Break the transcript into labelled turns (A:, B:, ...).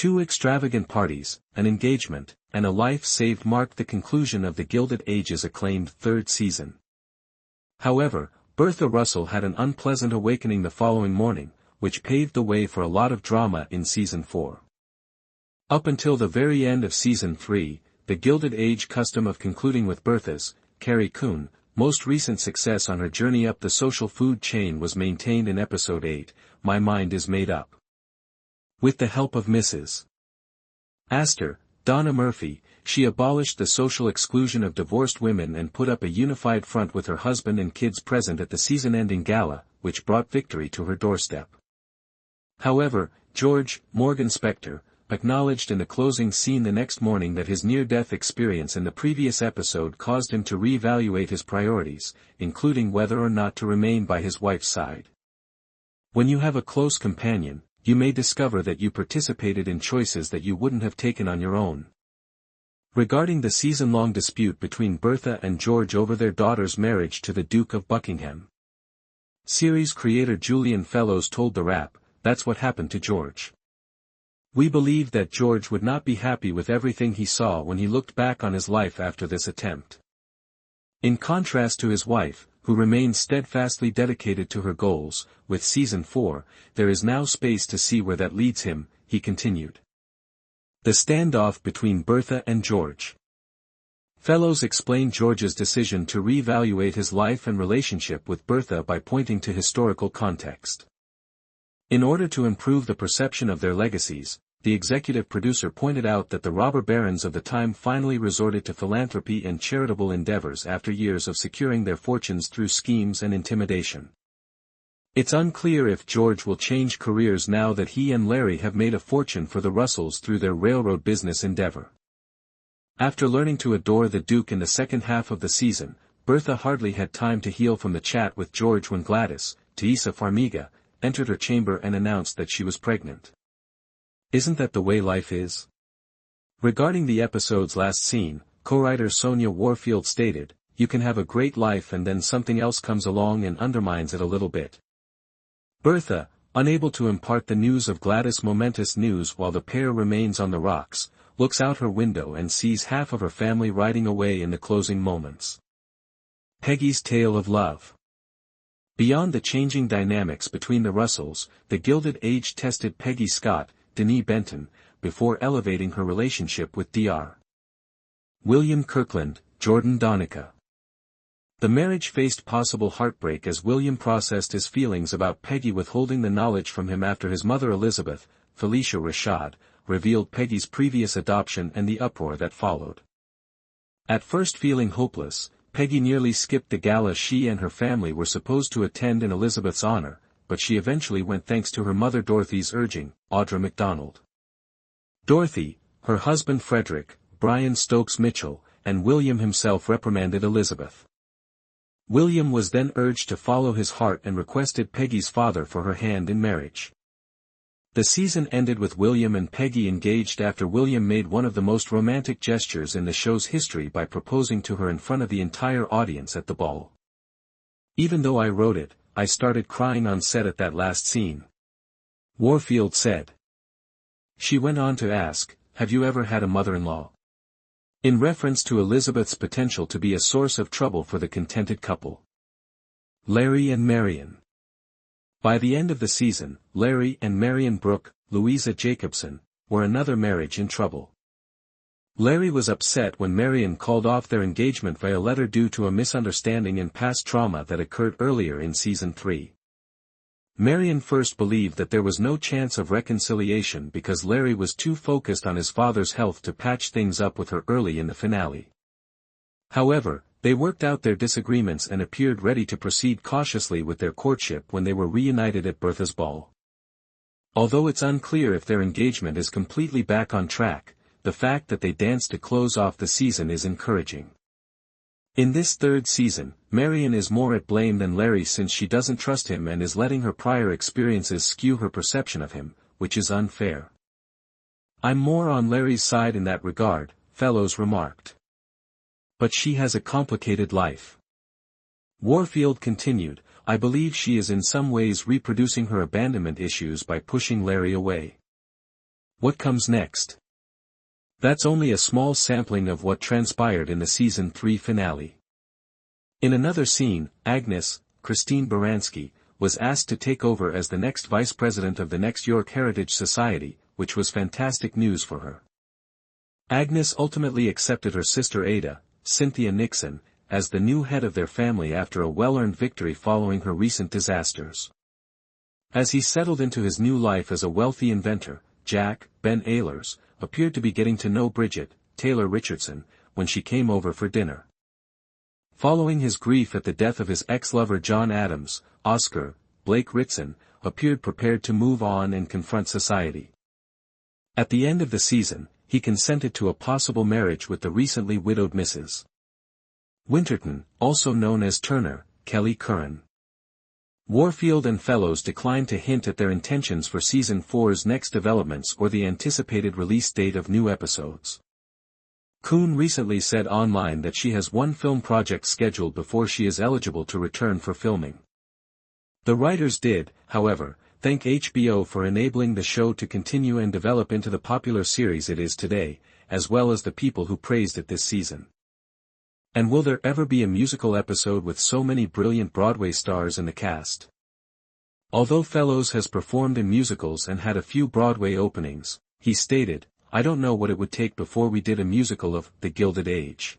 A: 2 extravagant parties, an engagement, and a life saved marked the conclusion of the Gilded Age's acclaimed third season. However, Bertha Russell had an unpleasant awakening the following morning, which paved the way for a lot of drama in Season 4. Up until the very end of Season 3, the Gilded Age custom of concluding with Bertha's, Carrie Coon, most recent success on her journey up the social food chain was maintained in Episode 8, My Mind is Made Up. With the help of Mrs. Astor, Donna Murphy, she abolished the social exclusion of divorced women and put up a unified front with her husband and kids present at the season-ending gala, which brought victory to her doorstep. However, George, Morgan Spector, acknowledged in the closing scene the next morning that his near-death experience in the previous episode caused him to reevaluate his priorities, including whether or not to remain by his wife's side. When you have a close companion, you may discover that you participated in choices that you wouldn't have taken on your own. Regarding the season-long dispute between Bertha and George over their daughter's marriage to the Duke of Buckingham, series creator Julian Fellowes told TheWrap, "That's what happened to George. We believed that George would not be happy with everything he saw when he looked back on his life after this attempt." In contrast to his wife, who remained steadfastly dedicated to her goals, with Season 4, there is now space to see where that leads him, he continued. The standoff between Bertha and George. Fellowes explained George's decision to reevaluate his life and relationship with Bertha by pointing to historical context. In order to improve the perception of their legacies, the executive producer pointed out that the robber barons of the time finally resorted to philanthropy and charitable endeavors after years of securing their fortunes through schemes and intimidation. It's unclear if George will change careers now that he and Larry have made a fortune for the Russells through their railroad business endeavor. After learning to adore the Duke in the second half of the season, Bertha hardly had time to heal from the chat with George when Gladys, Teresa Farmiga, entered her chamber and announced that she was pregnant. Isn't that the way life is? Regarding the episode's last scene, co-writer Sonia Warfield stated, "You can have a great life and then something else comes along and undermines it a little bit." Bertha, unable to impart the news of Gladys' momentous news while the pair remains on the rocks, looks out her window and sees half of her family riding away in the closing moments. Peggy's tale of love. Beyond the changing dynamics between the Russells, the Gilded Age tested Peggy Scott, Denise Benton, before elevating her relationship with Dr. William Kirkland, Jordan Donica. The marriage faced possible heartbreak as William processed his feelings about Peggy withholding the knowledge from him after his mother Elizabeth, Felicia Rashad, revealed Peggy's previous adoption and the uproar that followed. At first feeling hopeless, Peggy nearly skipped the gala she and her family were supposed to attend in Elizabeth's honor, but she eventually went thanks to her mother Dorothy's urging, Audra MacDonald. Dorothy, her husband Frederick, Brian Stokes Mitchell, and William himself reprimanded Elizabeth. William was then urged to follow his heart and requested Peggy's father for her hand in marriage. The season ended with William and Peggy engaged after William made one of the most romantic gestures in the show's history by proposing to her in front of the entire audience at the ball. "Even though I wrote it, I started crying on set at that last scene," Warfield said. She went on to ask, "Have you ever had a mother-in-law?" in reference to Elizabeth's potential to be a source of trouble for the contented couple. Larry and Marian. By the end of the season, Larry and Marian Brooke, Louisa Jacobson, were another marriage in trouble. Larry was upset when Marian called off their engagement via letter due to a misunderstanding and past trauma that occurred earlier in Season 3. Marian first believed that there was no chance of reconciliation because Larry was too focused on his father's health to patch things up with her early in the finale. However, they worked out their disagreements and appeared ready to proceed cautiously with their courtship when they were reunited at Bertha's ball. Although it's unclear if their engagement is completely back on track, the fact that they danced to close off the season is encouraging. In this third season, Marian is more at blame than Larry since she doesn't trust him and is letting her prior experiences skew her perception of him, which is unfair. "I'm more on Larry's side in that regard," Fellowes remarked. "But she has a complicated life." Warfield continued, "I believe she is in some ways reproducing her abandonment issues by pushing Larry away. What comes next? That's only a small sampling of what transpired in the season 3 finale. In another scene, Agnes, Christine Baranski, was asked to take over as the next vice president of the next York Heritage Society, which was fantastic news for her. Agnes ultimately accepted her sister Ada, Cynthia Nixon, as the new head of their family after a well-earned victory following her recent disasters. As he settled into his new life as a wealthy inventor, Jack, Ben Ehlers, appeared to be getting to know Bridget, Taylor Richardson, when she came over for dinner. Following his grief at the death of his ex-lover John Adams, Oscar, Blake Ritson, appeared prepared to move on and confront society. At the end of the season, he consented to a possible marriage with the recently widowed Mrs. Winterton, also known as Turner, Kelly Curran. Warfield and Fellowes declined to hint at their intentions for Season 4's next developments or the anticipated release date of new episodes. Coon recently said online that she has one film project scheduled before she is eligible to return for filming. The writers did, however, thank HBO for enabling the show to continue and develop into the popular series it is today, as well as the people who praised it this season. And will there ever be a musical episode with so many brilliant Broadway stars in the cast? Although Fellowes has performed in musicals and had a few Broadway openings, he stated, "I don't know what it would take before we did a musical of The Gilded Age.